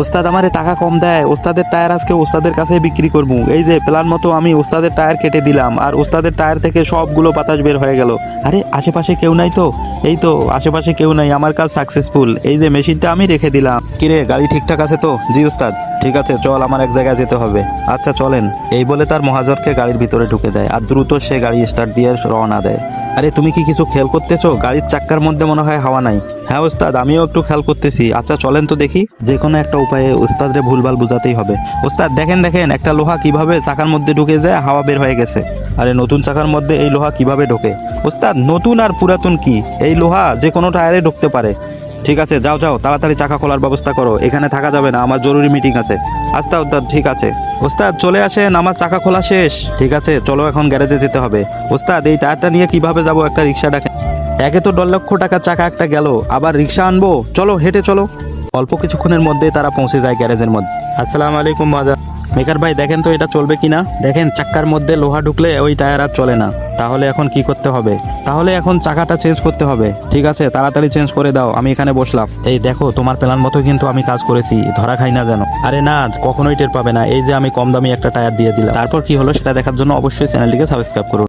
ওস্তাদ আমারে টাকা কম দেয়, ওস্তাদের টায়ার আজকে ওস্তাদের কাছে বিক্রি করবো। এই যে প্ল্যান মতো আমি ওস্তাদের টায়ার কেটে দিলাম, আর ওস্তাদের টায়ার থেকে সবগুলো বাতাস বের হয়ে গেল। আরে আশেপাশে কেউ নাই তো? এই তো আশেপাশে কেউ নাই, আমার কাজ সাকসেসফুল। এই যে মেশিনটা আমি রেখে দিলাম। কিরে, গাড়ি ঠিকঠাক আছে তো? জি ওস্তাদ। ঠিক আছে, চল, আমার এক জায়গায় যেতে হবে। আচ্ছা চলেন। এই বলে তার মহাজনকে গাড়ির ভিতরে ঢুকে দেয়, আর দ্রুত সে গাড়ি স্টার্ট দিয়ে রওনা দেয়। আরে তুমি কি কিছু খেয়াল করতেছো? গাড়ির চাক্কার মধ্যে মনে হয় হাওয়া নাই। হ্যাঁ ওস্তাদ, আমিও একটু খেয়াল করতেছি। আচ্ছা চলেন তো দেখি। যে কোনো একটা উপায়ে ওস্তাদরে ভুলভাল বুঝাতেই হবে। ওস্তাদ দেখেন দেখেন, একটা লোহা কিভাবে চাকার মধ্যে ঢুকে যায়, হাওয়া বের হয়ে গেছে। আরে নতুন চাকার মধ্যে এই লোহা কিভাবে ঢোকে? ওস্তাদ নতুন আর পুরাতন কি, এই লোহা যে কোনো টায়ারে ঢুকতে পারে। ঠিক আছে, যাও যাও, তাড়াতাড়ি চাকা খোলার ব্যবস্থা করো। এখানে থাকা যাবে না, আমার জরুরি মিটিং আছে। আচ্ছা ওস্তাদ, ঠিক আছে। ওস্তাদ চলে আসেন, আমার চাকা খোলা শেষ। ঠিক আছে, চলো এখন গ্যারেজে যেতে হবে। ওস্তাদ এই টায়ারটা নিয়ে কিভাবে যাব? একটা রিক্সা ডাকেন। একে তো 1.5 লক্ষ টাকার চাকা একটা গেল, আবার রিক্সা আনবো? চলো হেঁটে চলো। অল্প কিছুক্ষণের মধ্যে তারা পৌঁছে যায় গ্যারেজের মধ্যে। আসসালামু আলাইকুম বাজার। মেকার ভাই দেখেন তো এটা চলবে কিনা। দেখেন চাক্কার মধ্যে লোহা ঢুকলে ওই টায়ার আর চলে না। তাহলে এখন কি করতে হবে? তাহলে এখন চাকাটা চেঞ্জ করতে হবে। ঠিক আছে, তাড়াতাড়ি চেঞ্জ করে দাও, আমি এখানে বসলাম। এই দেখো, তোমার প্ল্যান মতো কিন্তু আমি কাজ করেছি, ধরা খাই না যেন। আরে না, কখনোই টের পাবে না। এই যে আমি কম দামি একটা টায়ার দিয়ে দিলাম। তারপর কি হলো সেটা দেখার জন্য অবশ্যই চ্যানেলটিকে সাবস্ক্রাইব করুন।